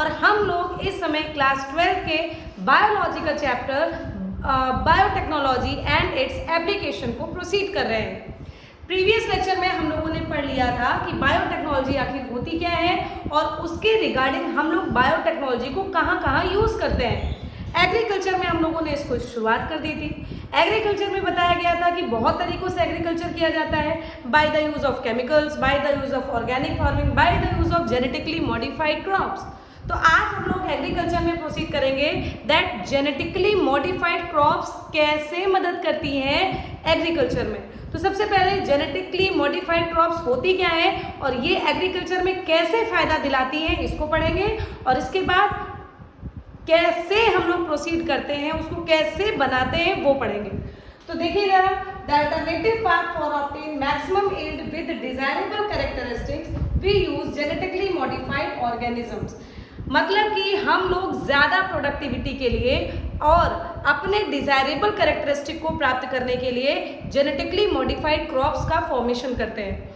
और हम लोग इस समय क्लास 12 के बायोलॉजी का chapter biotechnology and its application को प्रोसीड कर रहे हैं। प्रीवियस लेक्चर में हम लोगों ने पढ़ लिया था कि बायोटेक्नोलॉजी आखिर होती क्या है और उसके रिगार्डिंग हम लोग बायोटेक्नोलॉजी को कहाँ कहाँ यूज़ करते हैं। एग्रीकल्चर में हम लोगों ने इसको शुरुआत कर दी थी। एग्रीकल्चर में बताया गया था कि बहुत तरीकों से एग्रीकल्चर किया जाता है, by the use of chemicals, by the use of organic farming, by the use of genetically modified crops. तो आज हम लोग एग्रीकल्चर में प्रोसीड करेंगे दैट जेनेटिकली मॉडिफाइड क्रॉप्स कैसे मदद करती हैं एग्रीकल्चर में। तो सबसे पहले जेनेटिकली मॉडिफाइड क्रॉप्स होती क्या है और ये एग्रीकल्चर में कैसे फायदा दिलाती हैं इसको पढ़ेंगे, और इसके बाद कैसे हम लोग प्रोसीड करते हैं, उसको कैसे बनाते हैं वो पढ़ेंगे। तो देखिए जरा, the alternative path for obtain maximum yield with desirable characteristics we use genetically modified organisms. मतलब कि हम लोग ज़्यादा प्रोडक्टिविटी के लिए और अपने डिजायरेबल कैरेक्टरिस्टिक को प्राप्त करने के लिए जेनेटिकली मॉडिफाइड क्रॉप्स का फॉर्मेशन करते हैं।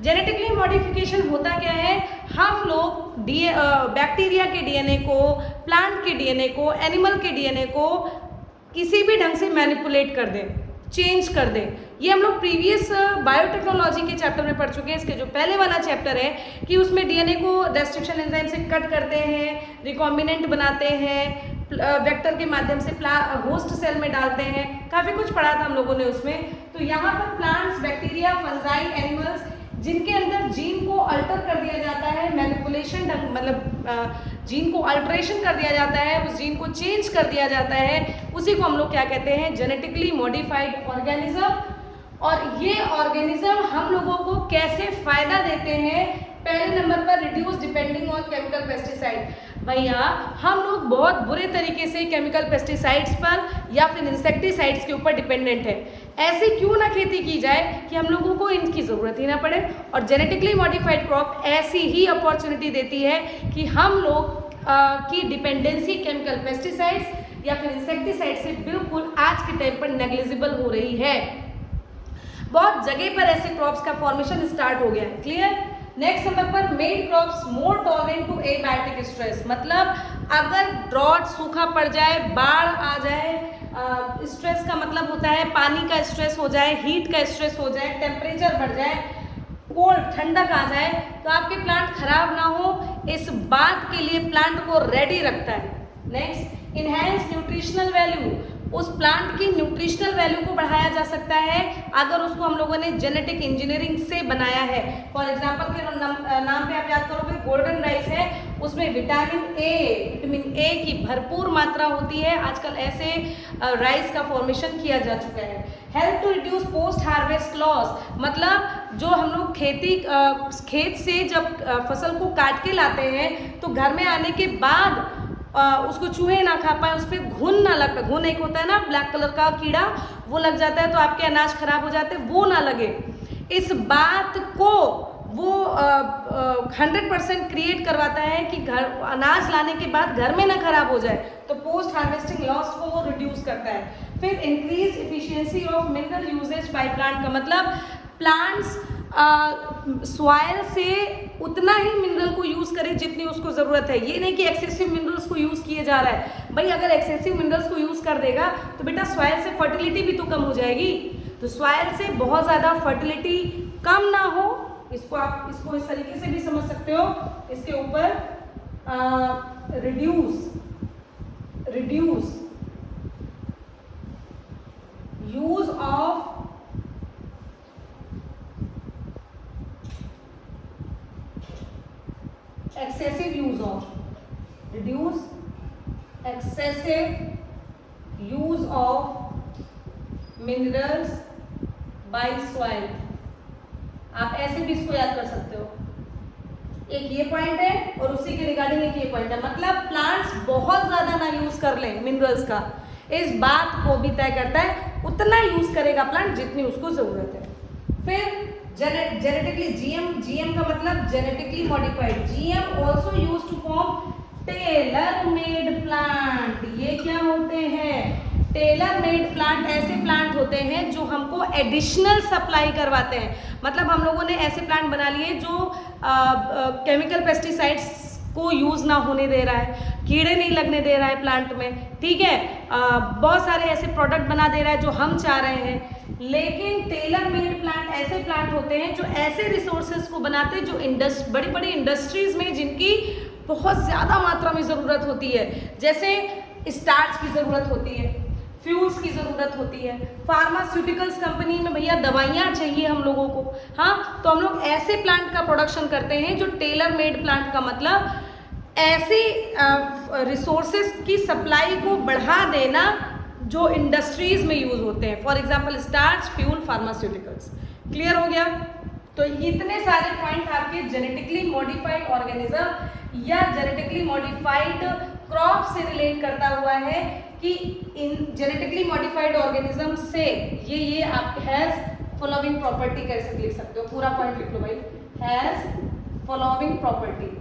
जेनेटिकली मॉडिफिकेशन होता क्या है, हम लोग बैक्टीरिया के डीएनए को, प्लांट के डीएनए को, एनिमल के डीएनए को किसी भी ढंग से मैनिपुलेट कर दें, चेंज कर दें। ये हम लोग प्रीवियस बायोटेक्नोलॉजी के चैप्टर में पढ़ चुके हैं। इसके जो पहले वाला चैप्टर है कि उसमें डीएनए को रेस्ट्रिक्शन एंजाइम से कट करते हैं, रिकॉम्बिनेंट बनाते हैं, वेक्टर के माध्यम से होस्ट सेल में डालते हैं, काफ़ी कुछ पढ़ा था हम लोगों ने उसमें। तो यहाँ पर प्लांट्स, बैक्टीरिया, फंजाई, एनिमल्स जिनके अंदर जीन को अल्टर कर दिया जाता है, मैनिपुलेशन मतलब जीन को अल्ट्रेशन कर दिया जाता है, उस जीन को चेंज कर दिया जाता है, उसी को हम लोग क्या कहते हैं, जेनेटिकली मॉडिफाइड ऑर्गेनिज्म। और ये ऑर्गेनिज्म हम लोगों को कैसे फायदा देते हैं, पहले नंबर पर reduce depending on chemical pesticide. भैया हम लोग बहुत बुरे तरीके से केमिकल पेस्टिसाइड्स पर या फिर इंसेक्टिसाइड्स के ऊपर डिपेंडेंट है। ऐसे क्यों ना खेती की जाए कि हम लोगों को इनकी ज़रूरत ही ना पड़े, और जेनेटिकली मॉडिफाइड क्रॉप ऐसी ही अपॉर्चुनिटी देती है कि हम लोग की डिपेंडेंसी केमिकल पेस्टिसाइड्स या फिर इंसेक्टिसाइड से बिल्कुल आज के टाइम पर नेग्लिजिबल हो रही है। बहुत जगह पर ऐसे क्रॉप्स का फॉर्मेशन स्टार्ट हो गया है। क्लियर। नेक्स्ट नंबर पर made crops more tolerant to abiotic stress. मतलब अगर ड्रॉट, सूखा पड़ जाए, बाढ़ आ जाए, स्ट्रेस का मतलब होता है पानी का स्ट्रेस हो जाए, हीट का स्ट्रेस हो जाए, टेम्परेचर बढ़ जाए, कोल्ड ठंडक आ जाए, तो आपके प्लांट खराब ना हो, इस बात के लिए प्लांट को रेडी रखता है। Next, enhance nutritional value. उस प्लांट की न्यूट्रिशनल वैल्यू को बढ़ाया जा सकता है अगर उसको हम लोगों ने जेनेटिक इंजीनियरिंग से बनाया है। फॉर एग्जांपल के नाम पे आप याद करोगे, गोल्डन राइस है, उसमें विटामिन ए की भरपूर मात्रा होती है। आजकल ऐसे राइस का फॉर्मेशन किया जा चुका है। Help to reduce post harvest loss. मतलब जो हम लोग खेत से जब फसल को काट के लाते हैं तो घर में आने के बाद उसको चूहे ना खा पाए, उस पर घुन ना लग पाए। घुन एक होता है ना ब्लैक कलर का कीड़ा, वो लग जाता है तो आपके अनाज खराब हो जाते हैं, वो ना लगे, इस बात को वो 100% क्रिएट करवाता है कि घर अनाज लाने के बाद घर में ना खराब हो जाए। तो पोस्ट हार्वेस्टिंग लॉस को वो रिड्यूस करता है। फिर increase efficiency of mineral uses by plant का मतलब प्लांट्स सॉइल से उतना ही मिनरल को यूज़ करें जितनी उसको ज़रूरत है। ये नहीं कि एक्सेसिव मिनरल्स को यूज़ किए जा रहा है। भाई अगर एक्सेसिव मिनरल्स को यूज़ कर देगा तो बेटा सॉइल से फर्टिलिटी भी तो कम हो जाएगी। तो सॉइल से बहुत ज़्यादा फर्टिलिटी कम ना हो, इसको इस तरीके से भी समझ सकते हो। इसके ऊपर reduce use of excessive use of minerals by soil। आप ऐसे भी इसको याद कर सकते हो। एक ये पॉइंट है और उसी के रिगार्डिंग एक ये पॉइंट है। मतलब प्लांट्स बहुत ज्यादा ना यूज कर लें मिनरल्स का, इस बात को भी तय करता है उतना यूज करेगा प्लांट जितनी उसको जरूरत है। फिर जेनेटिकली जीएम का मतलब genetically modified. GM also use to form tailor made plant. ये क्या होते हैं? टेलर मेड प्लांट ऐसे प्लांट होते हैं जो हमको एडिशनल सप्लाई करवाते हैं। मतलब हम लोगों ने ऐसे प्लांट बना लिए जो केमिकल पेस्टिसाइड्स को यूज़ ना होने दे रहा है, कीड़े नहीं लगने दे रहा है प्लांट में, ठीक है, बहुत सारे ऐसे प्रोडक्ट बना दे रहा है जो हम चाह रहे हैं। लेकिन टेलर मेड प्लांट ऐसे प्लांट होते हैं जो ऐसे रिसोर्सेज को बनाते हैं जो बड़ी बड़ी इंडस्ट्रीज में जिनकी बहुत ज़्यादा मात्रा में ज़रूरत होती है, जैसे स्टार्च की ज़रूरत होती है, फ्यूल्स की ज़रूरत होती है, फार्मास्यूटिकल्स कंपनी में भैया दवाइयाँ चाहिए हम लोगों को, हाँ, तो हम लोग ऐसे प्लांट का प्रोडक्शन करते हैं जो टेलर मेड प्लांट का मतलब ऐसी रिसोर्सेज की सप्लाई को बढ़ा देना जो इंडस्ट्रीज में यूज होते हैं, for example starch, fuel, pharmaceuticals. Clear हो गया? तो इतने सारे पॉइंट आपके जेनेटिकली मॉडिफाइड ऑर्गेनिज्म या जेनेटिकली मॉडिफाइड क्रॉप से रिलेट करता हुआ है कि इन जेनेटिकली मॉडिफाइड ऑर्गेनिज्म से ये आपके हैज फॉलोइंग प्रॉपर्टी कैसे लिख सकते हो, पूरा पॉइंट लिख लो भाई, हैज फॉलोइंग प्रॉपर्टी,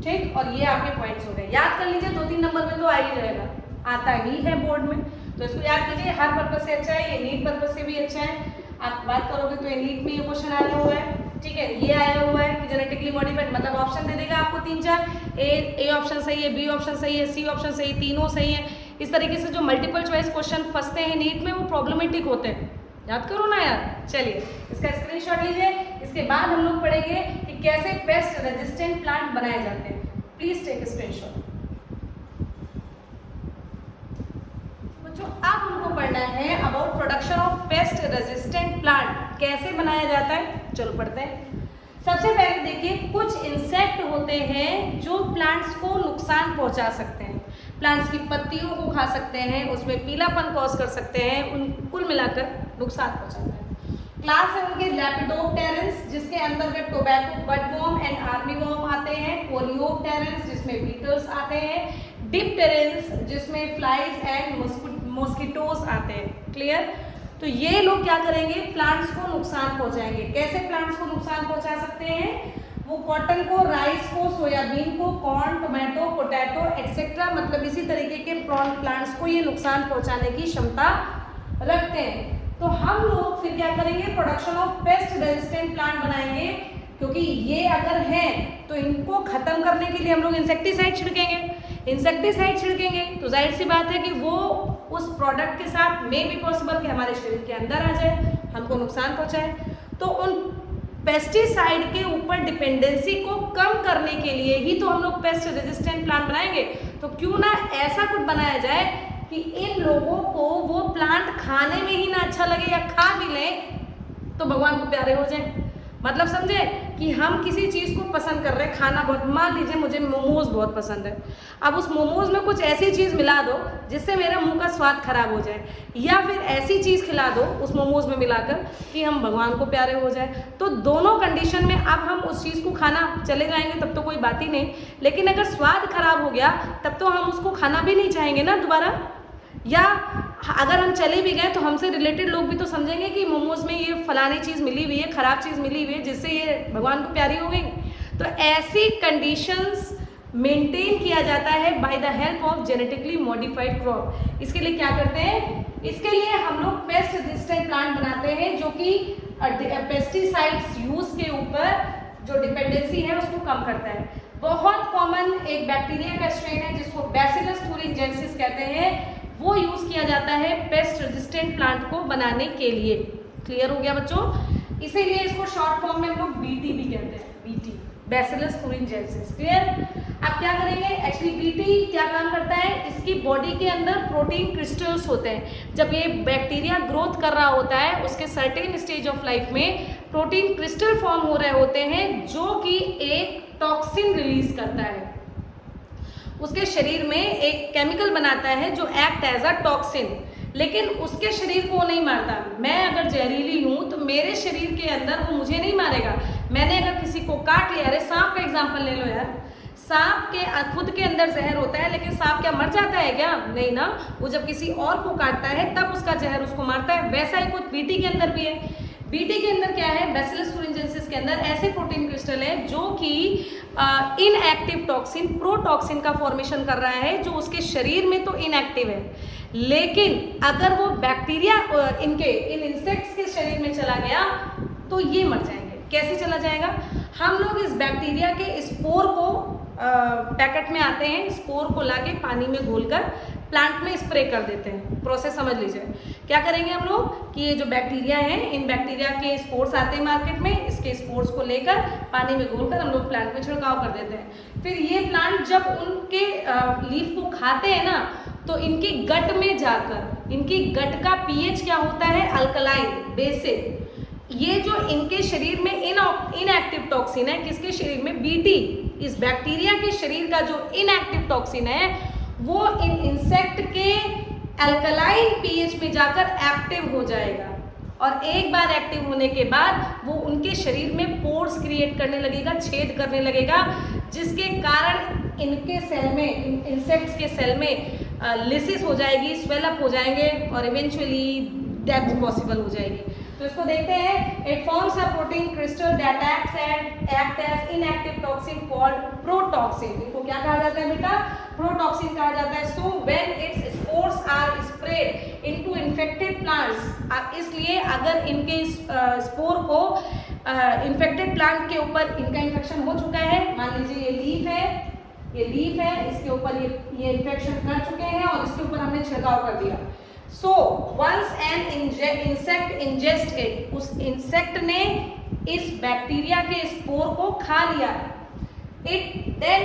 ठीक, और ये आपके पॉइंट्स हो गए। याद कर लीजिए, 2-3 नंबर में तो आ ही जाएगा, आता ही है बोर्ड में, तो इसको याद कीजिए। हर पर्पज से अच्छा है, ये नीट पर्पज से भी अच्छा है। आप बात करोगे तो ये नीट में ये क्वेश्चन आया हुआ है, ठीक है, ये आया हुआ है कि जेनेटिकली मॉडिफाइड, मतलब ऑप्शन दे देगा आपको 3-4, ए ऑप्शन सही है, बी ऑप्शन सही है, सी ऑप्शन सही, तीनों सही है। इस तरीके से जो मल्टीपल चॉइस क्वेश्चन फंसते हैं नीट में वो प्रॉब्लमेटिक होते हैं, याद करो ना यार। चलिए इसका स्क्रीनशॉट लीजिए। इसके बाद हम लोग पढ़ेंगे कि कैसे पेस्ट रेजिस्टेंट प्लांट बनाए जाते हैं। Please take screenshot. बच्चों अब हमको पढ़ना है about production of pest resistant plant, कैसे बनाया जाता है। चलो पढ़ते हैं। सबसे पहले देखिए, कुछ इंसेक्ट होते हैं जो प्लांट्स को नुकसान पहुंचा सकते हैं, प्लांट्स की पत्तियों को खा सकते हैं, उसमें पीलापन कॉज कर सकते हैं, उन कुल मिलाकर नुकसान पहुंचाते हैं। क्लास है उनके लेपिडोप्टेरन्स, जिसके अंतर्गत टोबैको बडवर्म एंड आर्मीवर्म आते हैं, कोलियोप्टेरन्स जिसमें बीटल्स आते हैं, डिप्टेरन्स जिसमें फ्लाइज एंड मॉस्किटोज आते हैं। क्लियर? तो ये लोग क्या करेंगे, प्लांट्स को नुकसान पहुंचाएंगे। कैसे प्लांट्स को नुकसान पहुंचा सकते हैं? वो कॉटन को, राइस को, सोयाबीन को, कॉर्न, टोमेटो, पोटैटो एक्सेट्रा, मतलब इसी तरीके के प्लांट्स को ये नुकसान पहुंचाने की क्षमता रखते हैं। तो हम लोग फिर क्या करेंगे, production of pest resistant plant बनाएंगे, क्योंकि ये अगर हैं तो इनको खत्म करने के लिए हम लोग इंसेक्टिसाइड छिड़केंगे। इंसेक्टिसाइड छिड़केंगे तो जाहिर सी बात है कि वो उस प्रोडक्ट के साथ मे बी पॉसिबल कि हमारे शरीर के अंदर आ जाए, हमको नुकसान पहुंचाए। तो उन पेस्टिसाइड के ऊपर डिपेंडेंसी को कम करने के लिए ही तो हम लोग पेस्ट रेजिस्टेंट प्लांट बनाएंगे। तो क्यों ना ऐसा कुछ बनाया जाए कि इन लोगों को वो प्लांट खाने में ही ना अच्छा लगे, या खा भी लें तो भगवान को प्यारे हो जाए। मतलब समझे कि हम किसी चीज़ को पसंद कर रहे हैं, खाना बहुत, मान लीजिए मुझे मोमोज बहुत पसंद है, अब उस मोमोज में कुछ ऐसी चीज़ मिला दो जिससे मेरा मुंह का स्वाद खराब हो जाए, या फिर ऐसी चीज़ खिला दो उस मोमोज में मिलाकर कि हम भगवान को प्यारे हो जाए। तो दोनों कंडीशन में अब हम उस चीज़ को खाना चले जाएंगे तब तो कोई बात ही नहीं, लेकिन अगर स्वाद खराब हो गया तब तो हम उसको खाना भी नहीं चाहेंगे ना दोबारा। या अगर हम चले भी गए तो हमसे रिलेटेड लोग भी तो समझेंगे कि मोमोज में ये फलानी चीज़ मिली हुई है, ख़राब चीज़ मिली हुई है, जिससे ये भगवान को प्यारी हो गई। तो ऐसी कंडीशंस मेंटेन किया जाता है by the help of genetically modified crop. इसके लिए क्या करते हैं, इसके लिए हम लोग पेस्ट रेजिस्टेंट प्लांट बनाते हैं जो कि पेस्टिसाइड्स यूज के ऊपर जो डिपेंडेंसी है उसको कम करता है। बहुत कॉमन एक बैक्टीरिया का स्ट्रेन है जिसको बैसिलस thuringiensis कहते हैं, वो यूज किया जाता है पेस्ट रेजिस्टेंट प्लांट को बनाने के लिए। क्लियर हो गया बच्चों? इसीलिए इसको शॉर्ट फॉर्म में हम लोग बीटी भी कहते हैं, बीटी, बैसिलस thuringiensis। क्लियर? अब क्या करेंगे, एक्चुअली बीटी क्या काम करता है, इसकी बॉडी के अंदर प्रोटीन क्रिस्टल्स होते हैं। जब ये बैक्टीरिया ग्रोथ कर रहा होता है उसके सर्टेन स्टेज ऑफ लाइफ में प्रोटीन क्रिस्टल फॉर्म हो रहे होते हैं जो कि एक टॉक्सिन रिलीज करता है, उसके शरीर में एक केमिकल बनाता है जो एक्ट एज अ टॉक्सिन, लेकिन उसके शरीर को नहीं मारता। मैं अगर जहरीली हूँ तो मेरे शरीर के अंदर वो मुझे नहीं मारेगा। मैंने अगर किसी को काट लिया, अरे सांप का एग्जांपल ले लो यार, सांप के खुद के अंदर जहर होता है, लेकिन सांप क्या मर जाता है क्या? नहीं ना, वो जब किसी और को काटता है तब उसका जहर उसको मारता है। वैसा ही कुछ बीटी के अंदर भी है। बीटी के अंदर क्या है, बैसिलस thuringiensis के अंदर ऐसे प्रोटीन क्रिस्टल है जो कि इनएक्टिव टॉक्सिन, प्रोटॉक्सिन का फॉर्मेशन कर रहा है, जो उसके शरीर में तो इनएक्टिव है, लेकिन अगर वो बैक्टीरिया इन इंसेक्ट्स के शरीर में चला गया तो ये मर जाएंगे। कैसे चला जाएगा? हम लोग इस बैक्टीरिया के स्पोर को पैकेट में आते हैं, स्पोर को लाके पानी में घोलकर प्लांट में स्प्रे कर देते हैं। प्रोसेस समझ लीजिए। क्या करेंगे हम लोग कि ये जो बैक्टीरिया है, इन बैक्टीरिया के स्पोर्स आते हैं मार्केट में, इसके स्पोर्स को लेकर पानी में घोलकर हम लोग प्लांट में छिड़काव कर देते हैं। फिर ये प्लांट जब उनके लीफ को खाते हैं ना, तो इनकी गट में जाकर, इनकी गट का पीएच क्या होता है? Alkaline, basic. ये जो इनके शरीर में इनएक्टिव टॉक्सिन है, किसके शरीर में? बीटी, इस बैक्टीरिया के शरीर का जो इनएक्टिव टॉक्सिन है वो इन इंसेक्ट के अल्कलाइन पीएच में जाकर एक्टिव हो जाएगा, और एक बार एक्टिव होने के बाद वो उनके शरीर में पोर्स क्रिएट करने लगेगा, छेद करने लगेगा, जिसके कारण इनके सेल में, इंसेक्ट्स के सेल में लिसिस हो जाएगी, स्वेलअप हो जाएंगे और इवेंचुअली डेथ पॉसिबल हो जाएगी। तो इसको देखते हैं। It forms a protein crystal that act as inactive toxin called protoxin. इनको क्या कहा जाता है बेटा? प्रोटॉक्सिन कहा जाता है। So when its spores are spread into infected plants, इसलिए अगर इनके स्पोर को इन्फेक्टेड प्लांट के ऊपर इनका इन्फेक्शन हो चुका है, मान लीजिए ये लीफ है, इसके ऊपर ये इन्फेक्शन कर चुके हैं और इसके ऊपर हमने छिड़काव कर दिया। So once an insect ingests it, उस इंसेक्ट ने इस बैक्टीरिया के स्पोर को खा लिया, then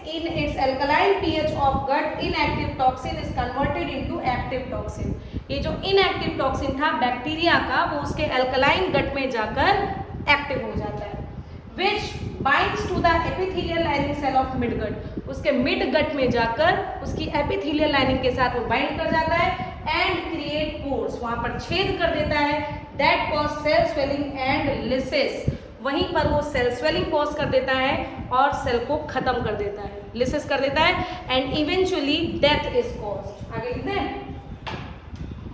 in its alkaline pH of gut, inactive toxin is converted into active toxin. ये जो inactive toxin था बैक्टीरिया का, वो उसके alkaline gut में जाकर एक्टिव हो जाता है, which binds to the epithelial lining cell of midgut. उसके मिडगट में जाकर उसकी एपिथेलियल लाइनिंग के साथ वो बाइंड कर जाता है एंड क्रिएट पोर्स, वहां पर छेद कर देता है, that cause cell swelling and lysis. वहीं पर वो सेल स्वेलिंग कॉज कर देता है और सेल को खत्म कर देता है, लिसिस कर देता है, and eventually death is caused. आगे लिखते हैं,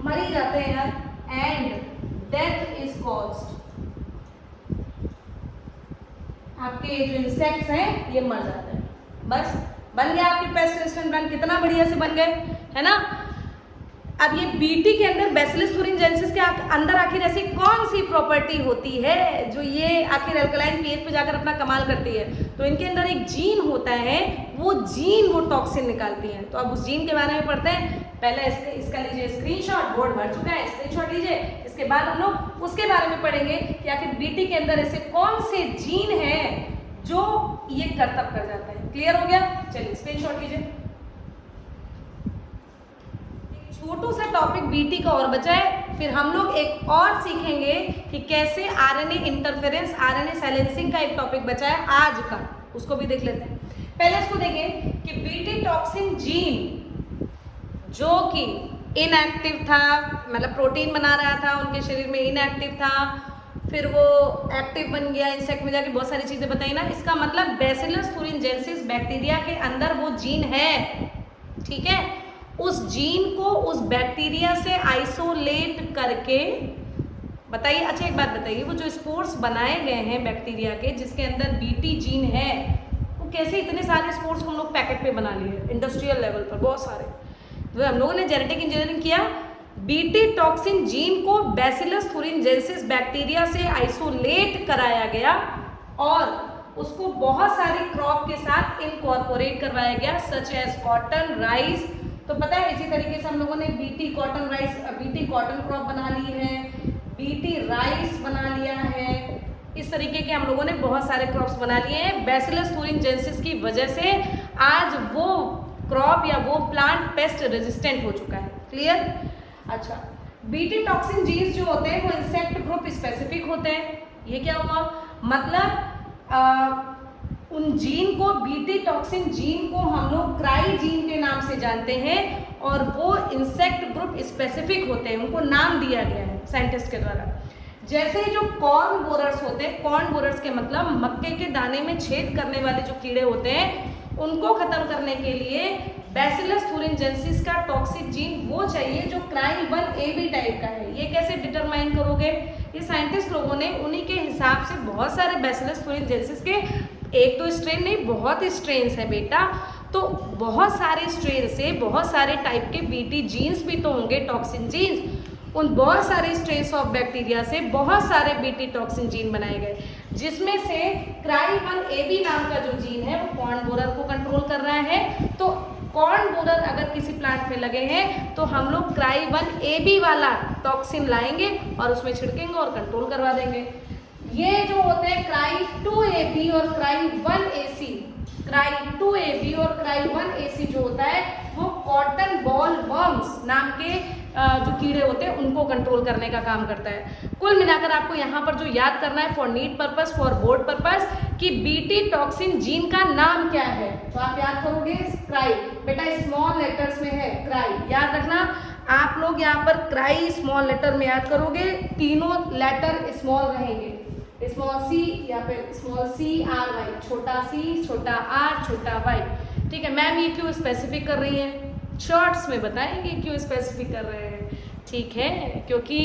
मर ही जाते हैं यार, एंड डेथ इज कॉज्ड। आपके जो इंसेक्ट्स हैं ये मर जाते हैं। बस बन गया आपके पेस्ट रेजिस्टेंट प्लांट, कितना बढ़िया से बन गए, है ना। अब ये बीटी के अंदर बैसिलस thuringiensis के अंदर आखिर ऐसी कौन सी प्रॉपर्टी होती है जो ये आखिर अल्कलाइन पीएच पे जाकर अपना कमाल करती है? तो इनके अंदर एक जीन होता है, वो जीन वो टॉक्सिन निकालती है। तो अब उस जीन के बारे में पढ़ते हैं। पहले इसका लीजिए स्क्रीनशॉट, बोर्ड भर चुका है, स्क्रीनशॉट लीजिए। इसके बाद हम लोग उसके बारे में पढ़ेंगे कि आखिर बीटी के अंदर ऐसे कौन से जीन हैं जो ये करतब कर जाते हैं। क्लियर हो गया? चलिए स्क्रीनशॉट लीजिए। छोटू सा टॉपिक बीटी का और बचा है, फिर हम लोग एक और सीखेंगे कि कैसे आरएनए इंटरफेरेंस, आरएनए साइलेंसिंग का एक टॉपिक बचा है आज का, उसको भी देख लेते हैं। पहले इसको देखें कि बीटी टॉक्सिन जीन जो कि इनएक्टिव था, मतलब प्रोटीन बना रहा था, उनके शरीर में इनएक्टिव था, फिर वो एक्टिव बन गया, इंसेक्ट में जाके बहुत सारी चीजें बताई ना। इसका मतलब बैसिलस thuringiensis बैक्टीरिया के अंदर वो जीन है, ठीक है। उस जीन को उस बैक्टीरिया से आइसोलेट करके बताइए। अच्छा एक बात बताइए, वो जो स्पोर्स बनाए गए हैं बैक्टीरिया के जिसके अंदर बीटी जीन है, वो कैसे इतने सारे स्पोर्स को हम लोग पैकेट पे बना लिए इंडस्ट्रियल लेवल पर, बहुत सारे। तो हम लोगों ने जेनेटिक इंजीनियरिंग किया, बीटी टॉक्सिन जीन को बैसिलस thuringiensis बैक्टीरिया से आइसोलेट कराया गया और उसको बहुत सारे क्रॉप के साथ इनकॉर्पोरेट करवाया गया, सच एज कॉटन, राइस। तो पता है इसी तरीके से हम लोगों ने BT cotton rice, BT cotton crop बना ली है, बीटी राइस बना लिया है, इस तरीके के हम लोगों ने बहुत सारे क्रॉप्स बना लिए हैं। बैसिलस thuringiensis की वजह से आज वो क्रॉप या वो प्लांट पेस्ट रेजिस्टेंट हो चुका है। क्लियर? अच्छा, बीटी टॉक्सिन जीन्स जो होते हैं वो इंसेक्ट ग्रुप स्पेसिफिक होते हैं। ये क्या हुआ? मतलब उन जीन को, बीटी टॉक्सिन जीन को हम लोग क्राई जीन के नाम से जानते हैं और वो इंसेक्ट ग्रुप स्पेसिफिक होते हैं, उनको नाम दिया गया है साइंटिस्ट के द्वारा। जैसे जो कॉर्न बोरर्स होते हैं, कॉर्न बोरर्स के मतलब मक्के के दाने में छेद करने वाले जो कीड़े होते हैं, उनको खत्म करने के लिए बैसिलस thuringiensis का टॉक्सिक जीन वो चाहिए जो क्राई 1AB टाइप का है। ये कैसे डिटरमाइन करोगे? ये साइंटिस्ट लोगों ने उन्हीं के हिसाब से बहुत सारे बैसिलस thuringiensis के, एक तो स्ट्रेन नहीं बहुत स्ट्रेन्स है बेटा, तो बहुत सारे स्ट्रेन से बहुत सारे टाइप के बीटी जीन्स भी तो होंगे, टॉक्सिन जीन्स। उन बहुत सारे स्ट्रेस ऑफ बैक्टीरिया से बहुत सारे बीटी टॉक्सिन जीन बनाए गए, जिसमें से CRY1AB नाम का जो जीन है वो कॉर्न बोरर को कंट्रोल कर रहा है। तो कॉर्न बोरर अगर किसी प्लांट में लगे हैं तो हम लोग CRY1AB वाला टॉक्सिन लाएंगे और उसमें छिड़केंगे और कंट्रोल करवा देंगे। ये जो होते हैं CRY2AB और CRY1AC, CRY2AB और CRY1AC जो होता है वो कॉटन बॉल वर्म्स नाम के जो कीड़े होते हैं उनको कंट्रोल करने का काम करता है। कुल मिलाकर आपको यहाँ पर जो याद करना है for need purpose, for board purpose, कि बीटी टॉक्सिन जीन का नाम क्या है, तो आप याद करोगे क्राई, बेटा स्मॉल लेटर्स में है क्राई, याद रखना आप लोग यहाँ पर क्राई स्मॉल लेटर में याद करोगे, तीनों लेटर स्मॉल रहेंगे, स्मॉल सी या फिर स्मॉल CRY, छोटा सी, छोटा R, छोटा Y। ठीक है मैम, ये क्यों स्पेसिफिक कर रही हैं, शॉर्ट्स में बताएंगे क्यों स्पेसिफिक कर रहे हैं, ठीक है, क्योंकि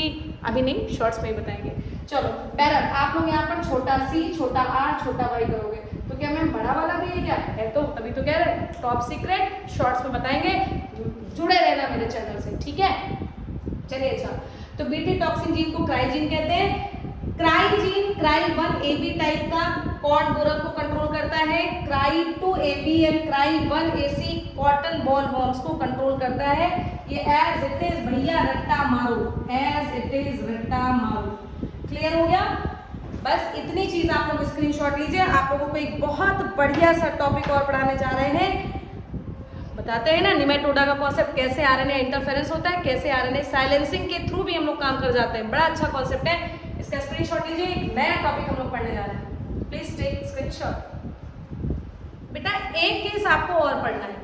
अभी नहीं शॉर्ट्स में ही बताएंगे। चलो बैरर, आप लोग यहाँ पर छोटा C, छोटा R, छोटा Y करोगे, तो क्या मैम बड़ा वाला भी है क्या है, तो अभी तो कह रहे हैं टॉप सीक्रेट, शॉर्ट्स में बताएंगे, जुड़े रहना मेरे चैनल से, ठीक है। चलिए अच्छा, तो बीटी टॉक्सिन जीन को क्राई जीन कहते हैं। क्राई जीन CRY1AB टाइप का कॉर्न बोरर को कंट्रोल करता है, CRY2AB and CRY1AC cotton ball worms को कंट्रोल करता है। ये एज इट इज भैया रट्टा मारो, एज इट इज रट्टा मारो। क्लियर हो गया? बस इतनी चीज आप लोग स्क्रीनशॉट लीजिए। आप लोगों को एक बहुत बढ़िया सा टॉपिक और पढ़ाने जा रहे हैं। बताते हैं ना निमेटोडा का कॉन्सेप्ट, कैसे RNA इंटरफेरेंस होता है, कैसे RNA साइलेंसिंग के थ्रू भी हम लोग काम कर जाते हैं। बड़ा अच्छा कॉन्सेप्ट है, इसका स्क्रीनशॉट लीजिए। एक नया टॉपिक हम लोग पढ़ने जा रहे हैं, प्लीज टेक स्क्रीनशॉट। बेटा एक केस आपको और पढ़ना है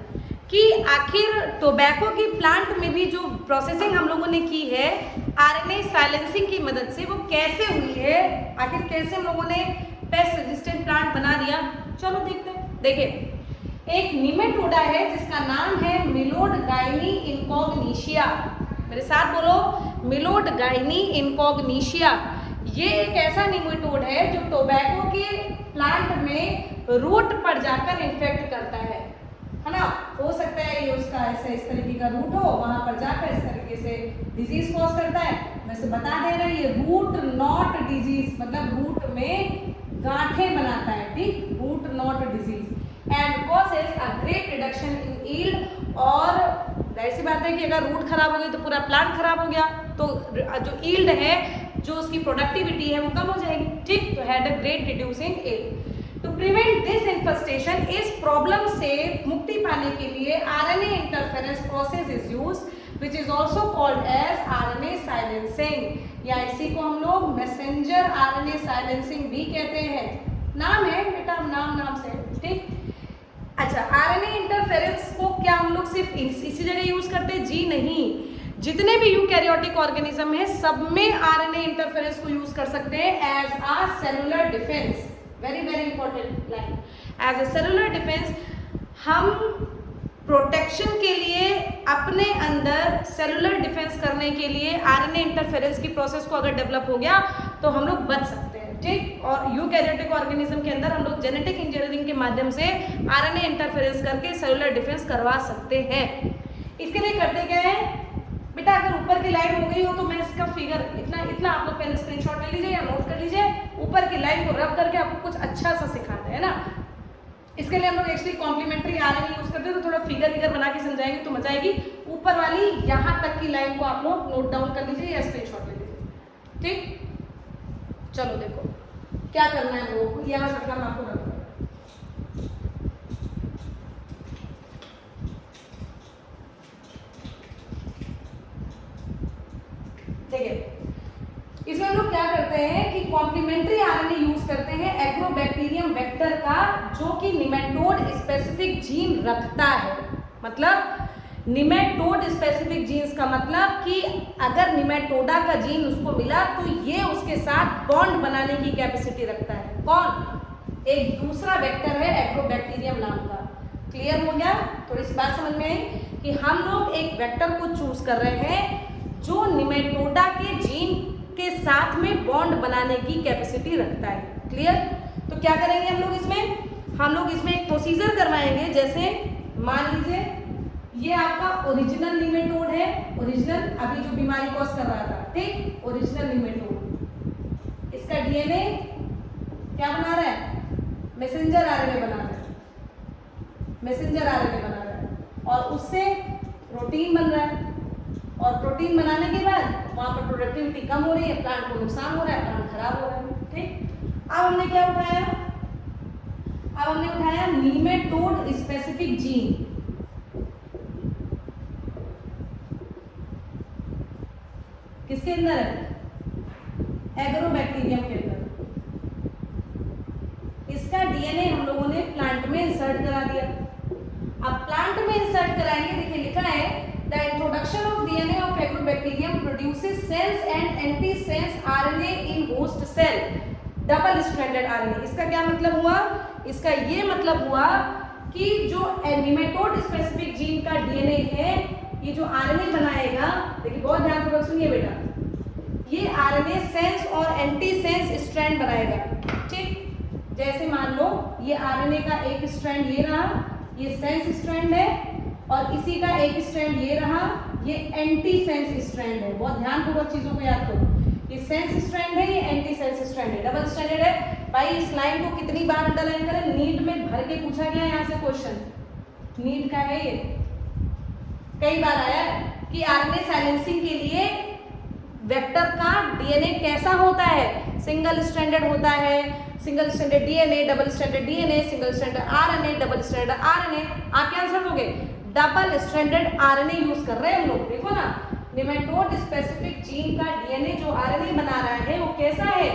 कि आखिर टोबैको की प्लांट में भी जो प्रोसेसिंग हम लोगों ने की है RNA साइलेंसिंग की मदद से, वो कैसे हुई है, आखिर कैसे हम लोगों ने पेस्ट रेजिस्टेंट प्लांट बना दिया। चलो देखते हैं। देखिए एक निमेटोडा है जिसका नाम है मिलोडगाइनी इनकॉग्निशिया, मेरे साथ बोलो मिलोडगाइनी इनकॉग्निशिया। ये एक ऐसा निमेटोड है जो टोबैको के प्लांट में रूट पर जाकर इन्फेक्ट करता है ना। हो सकता है ये उसका ऐसे इस तरीके का रूट हो, वहां पर जाकर इस तरीके से डिजीज कॉज करता है। वैसे बता दे रहे हैं ये रूट नॉट डिजीज, मतलब रूट में गांठें बनाता है, ठीक, root knot disease and causes a great reduction in yield. और जाहिर सी बात है कि अगर रूट खराब हो गई तो पूरा प्लांट खराब हो गया, तो जो यील्ड है, जो उसकी प्रोडक्टिविटी है वो कम हो जाएगी, ठीक। तो had a great reducing yield. To prevent this infestation, इस प्रॉब्लम से मुक्ति पाने के लिए RNA interference process is used which is also called as RNA silencing, या इसी को हम लोग मैसेंजर RNA साइलेंसिंग भी कहते हैं। नाम है बेटा, नाम से, ठीक। अच्छा, RNA इंटरफेरेंस को क्या हम लोग सिर्फ इसी जगह यूज करते हैं? जी नहीं, जितने भी यूकैरियोटिक ऑर्गेनिज्म है सब में RNA इंटरफेरेंस को यूज कर सकते हैं as a cellular defence. Very very important line, as a cellular defence. हम प्रोटेक्शन के लिए अपने अंदर सेलुलर डिफेंस करने के लिए RNA इंटरफेरेंस की प्रोसेस को अगर डेवलप हो गया तो हम लोग बच सकते हैं, ठीक। और यूकैरियोटिक ऑर्गेनिज्म के अंदर हम लोग जेनेटिक इंजीनियरिंग के माध्यम से RNA इंटरफेरेंस करके सेलुलर डिफेंस करवा सकते हैं। इसके लिए करते क्या है बेटा, अगर ऊपर की लाइन हो गई हो तो मैं इसका फिगर इतना आप लोग पहले स्क्रीनशॉट ले लीजिए या नोट कर लीजिए। ऊपर की लाइन को रब करके आपको कुछ अच्छा सा सिखाते हैं ना, इसके लिए हम लोग एक्चुअली कॉम्प्लीमेंट्री RNA यूज करते हैं, तो थोड़ा फिगर बना के समझाएंगे तो मजा आएगी। ऊपर वाली यहाँ तक की लाइन को आप लोग नोट डाउन कर लीजिए या स्क्रीनशॉट ले लीजिए, ठीक। चलो देखो क्या करना है, वो यहाँ रखना मैं आपको रखूंगा। देखिए इसमें हम लोग क्या करते हैं कि कॉम्प्लीमेंट्री RNA यूज करते हैं एग्रोबैक्टीरियम वेक्टर का, जो कि निमेटोड स्पेसिफिक जीन रखता है। मतलब निमेटोड स्पेसिफिक जीन्स का मतलब कि अगर निमेटोडा का जीन उसको मिला तो ये उसके साथ बॉन्ड बनाने की कैपेसिटी रखता है। कौन? एक दूसरा वेक्टर है एग्रोबैक्टीरियम नाम का। क्लियर हो गया? थोड़ी सी बात समझ में आई कि हम लोग एक वेक्टर को चूज कर रहे हैं जो निमेटोडा के जीन के साथ में बॉन्ड बनाने की कैपेसिटी रखता है। क्लियर? तो क्या करेंगे हम लोग इसमें एक प्रोसीजर करवाएंगे। जैसे मान लीजिए ये आपका ओरिजिनल निमेटोड है, ओरिजिनल अभी जो बीमारी कॉज कर रहा था, ठीक, ओरिजिनल निमेटोड। इसका डीएनए क्या बना रहा है, मैसेंजर आरएनए बना रहा है, मैसेंजर आरएनए बना रहा है, और उससे प्रोटीन बन रहा है, और प्रोटीन बनाने के बाद वहां पर प्रोडक्टिविटी कम हो रही है, प्लांट को नुकसान हो रहा है, प्लांट खराब हो रहा है, ठीक। अब हमने क्या उठाया, अब हमने उठाया नीमेटोड स्पेसिफिक जीन। किसके अंदर है, एग्रोबैक्टीरियम के अंदर। इसका डीएनए हम लोगों ने प्लांट में इंसर्ट करा दिया। अब प्लांट में इंसर्ट कराएंगे, देखिए लिखा है the introduction of DNA of agrobacterium produces sense and antisense RNA in host cell double stranded RNA. इसका क्या मतलब हुआ, इसका ये मतलब हुआ कि जो निमेटोड स्पेसिफिक जीन का डीएनए है, ये जो आरएनए बनाएगा, देखिए बहुत ध्यानपूर्वक सुनिए बेटा, ये आरएनए सेंस और एंटीसेंस स्ट्रैंड बनाएगा, ठीक। जैसे मान लो ये आरएनए का एक स्ट्रैंड ये रहा, ये सेंस स्ट्रैंड है, और इसी का एक स्ट्रैंड ये रहा, ये एंटीसेंस स्ट्रैंड है। बहुत ध्यानपूर्वक चीजों को याद करो, ये सेंस स्ट्रैंड है, ये एंटीसेंस स्ट्रैंड है, डबल स्ट्रैंडेड है। भाई इस लाइन को कितनी बार अंडरलाइन करें, नीट में भर के पूछा गया यहाँ से क्वेश्चन, नीट का है ये, कई बार आया है कि आरएनए साइलेंसिंग के लिए वेक्टर का डीएनए कैसा होता है, सिंगल स्ट्रैंडेड होता है, single stranded DNA, double stranded DNA, single stranded RNA, double stranded RNA. आप क्या आंसर दोगे, डबल स्ट्रैंडेड आरएनए यूज कर रहे हैं हम लोग। देखो ना, निमेटोड स्पेसिफिक जीन का डीएनए जो आरएनए बना रहा है वो कैसा है,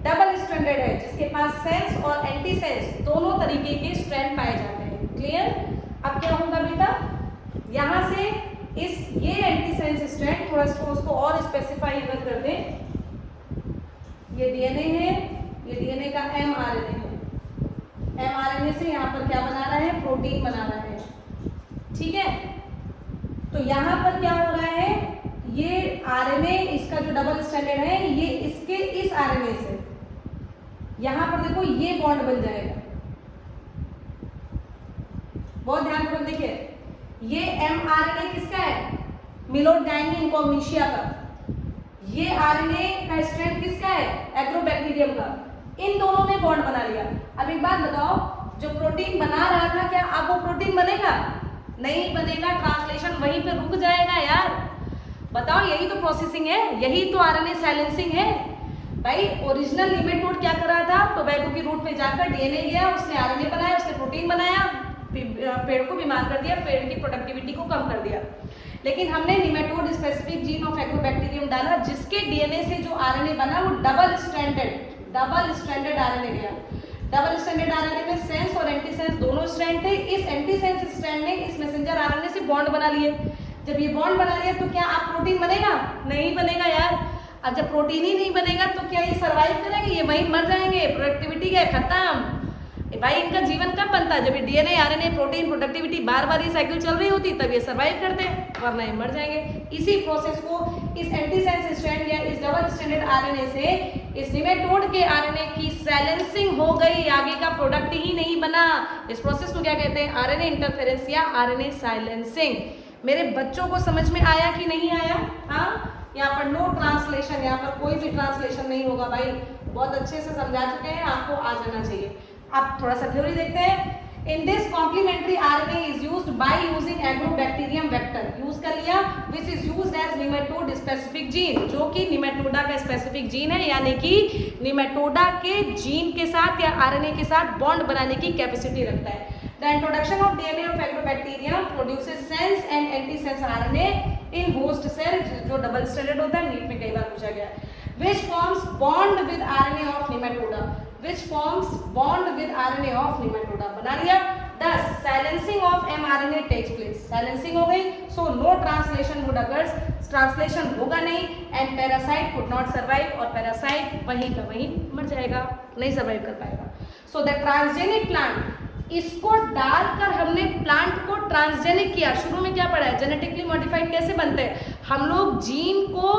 डबल स्ट्रैंडेड है, जिसके पास सेंस और एंटीसेंस दोनों तरीके के स्ट्रैंड पाए जाते हैं। क्लियर। अब क्या होगा बेटा, यहाँ से इस ये एंटीसेंस स्ट्रैंड थोड़ा सा उसको और स्पेसिफाई अगर कर दें, ये डीएनए है, ये डीएनए का एमआरएनए है, एमआरएनए से यहाँ पर क्या बना रहा है, प्रोटीन बना रहा है, ठीक है। तो यहाँ पर क्या हो रहा है, ये आरएनए इसका जो डबल स्ट्रैंडेड है, ये इसके इस आरएनए से यहाँ पर देखो ये बॉन्ड बन जाएगा। बहुत ध्यानपूर्वक देखिए, ये एमआरएनए किसका है, मिलोडाइनी इनकॉग्निशिया का, ये आरएनए का स्ट्रैंड किसका है, एग्रोबैक्टीरियम का। इन दोनों ने बॉन्ड बना लिया। अब एक बात बताओ, जो प्रोटीन बना रहा था क्या अब वो प्रोटीन बनेगा, नहीं बनेगा, ट्रांसलेशन वहीं पे रुक जाएगा यार। बताओ, यही तो प्रोसेसिंग है, यही तो आरएनए साइलेंसिंग है। भाई ओरिजिनल निमेटोड क्या कर रहा था, टोबैको की रूट में जाकर डीएनए गया, उसने आरएनए बनाया, उसने प्रोटीन बनाया, पेड़ को बीमार कर दिया, पेड़ की प्रोडक्टिविटी को कम कर दिया। लेकिन हमने nematode specific gene of agrobacterium डाला, जिसके डीएनए से जो आरएनए बना वो डबल स्ट्रैंडेड आरएनए गया। डबल स्ट्रैंडेड आरएनए में सेंस और एंटीसेंस दोनों स्ट्रैंड थे। इस एंटीसेंस स्ट्रैंड ने इस मैसेंजर आरएनए से बॉन्ड बना लिए। जब ये बॉन्ड बना लिया तो क्या आप प्रोटीन बनेगा, नहीं बनेगा यार। अब जब प्रोटीन ही नहीं बनेगा तो क्या ये सर्वाइव करेंगे, ये वहीं मर जाएंगे, प्रोडक्टिविटी गए खत्म। भाई इनका जीवन कब बनता है, जब ये डीएनए आरएनए प्रोटीन प्रोडक्टिविटी बार बार ये साइकिल चल रही होती तब ये सर्वाइव करते हैं, वरना ये मर जाएंगे। इसी प्रोसेस को इस एंटीसेंस स्ट्रैंड या इस डबल स्ट्रैंडेड आरएनए से इस निमेटोड के आरएनए की साइलेंसिंग हो गई, आगे का प्रोडक्ट ही नहीं बना। इस प्रोसेस को क्या कहते हैं, आरएनए इंटरफेरेंस या आरएनए साइलेंसिंग। मेरे बच्चों को समझ में आया कि नहीं आया? हाँ, यहाँ पर नो ट्रांसलेशन, यहाँ पर कोई भी ट्रांसलेशन नहीं होगा भाई, बहुत अच्छे से समझा चुके हैं, आपको आ जाना चाहिए। अब थोड़ा सा थ्योरी देखते हैं। In this complementary RNA is used by using agrobacterium vector, use कर लिया, which is used as nematode specific gene, जो कि निमेटोडा का स्पेसिफिक जीन है, यानी कि निमेटोडा के जीन के साथ या आरएनए के साथ बॉन्ड बनाने की कैपेसिटी रखता है। The introduction of DNA of agrobacterium produces sense and antisense RNA in host cell, जो डबल स्ट्रैंडेड होता है, नीट में कई बार पूछा गया है। Which forms bond with RNA of nematoda, which forms bond with RNA of nematoda, बना लिया। Thus silencing of mRNA takes place, silencing हो गई, so no translation would occurs, translation होगा नहीं, and parasite could not survive, और parasite वहीं का वहीं मर जाएगा, नहीं survive कर पाएगा। So the transgenic plant, इसको डालकर हमने प्लांट को ट्रांसजेनिक किया। शुरू में क्या पढ़ा है, जेनेटिकली मॉडिफाइड कैसे बनते हैं, हम लोग जीन को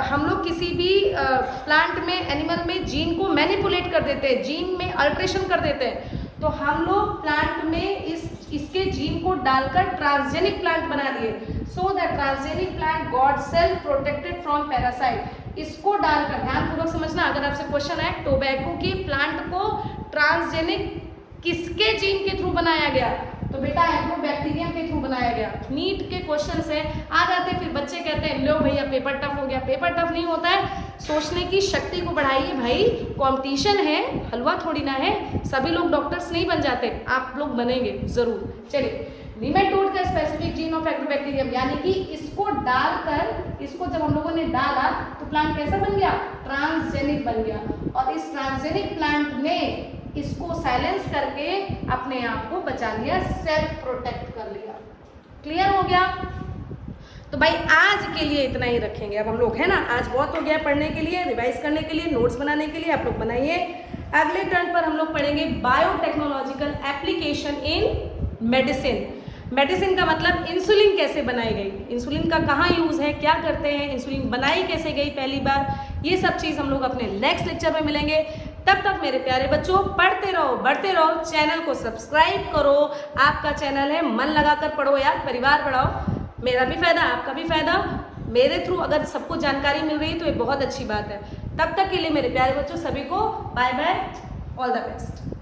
हम लोग किसी भी प्लांट में, एनिमल में जीन को मैनिपुलेट कर देते हैं, जीन में अल्ट्रेशन कर देते हैं। तो हम लोग प्लांट में इसके जीन को डालकर ट्रांसजेनिक प्लांट बना दिए। So the transgenic plant got self protected from parasite. इसको डालकर ध्यानपूर्वक समझना, अगर आपसे क्वेश्चन है टोबैको की प्लांट को ट्रांसजेनिक किसके जीन के थ्रू बनाया गया, तो बेटा एग्रोबैक्टीरियम के थ्रू बनाया गया। नीट के क्वेश्चन से आ जाते हैं, फिर बच्चे कहते हैं लो भैया पेपर टफ हो गया। पेपर टफ नहीं होता है, सोचने की शक्ति को बढ़ाइए भाई, कंपटीशन है, हलवा थोड़ी ना है, सभी लोग डॉक्टर्स नहीं बन जाते, आप लोग बनेंगे जरूर। चलिए, निमेटोड का स्पेसिफिक जीन ऑफ एग्रोबैक्टीरियम, यानी कि इसको डालकर, इसको जब हम लोगों ने डाला तो प्लांट कैसा बन गया, ट्रांसजेनिक बन गया। और इस ट्रांसजेनिक प्लांट ने इसको साइलेंस करके अपने आप को बचा लिया, सेल्फ प्रोटेक्ट कर लिया। क्लियर हो गया? तो भाई आज के लिए इतना ही रखेंगे अब हम लोग, है ना। आज बहुत हो गया पढ़ने के लिए, रिवाइज करने के लिए, नोट्स बनाने के लिए, आप लोग बनाइए। अगले टर्न पर हम लोग पढ़ेंगे biotechnological application in medicine. Medicine का मतलब इंसुलिन कैसे बनाई गई, इंसुलिन का कहाँ यूज़ है, क्या करते हैं, इंसुलिन बनाई कैसे गई पहली बार, ये सब चीज़ हम लोग अपने नेक्स्ट लेक्चर में मिलेंगे। तब तक मेरे प्यारे बच्चों पढ़ते रहो, बढ़ते रहो, चैनल को सब्सक्राइब करो। आपका चैनल है, मन लगाकर पढ़ो यार, परिवार बढ़ाओ, मेरा भी फायदा आपका भी फायदा। मेरे थ्रू अगर सबको जानकारी मिल रही है तो ये बहुत अच्छी बात है। तब तक के लिए मेरे प्यारे बच्चों सभी को bye bye, all the best.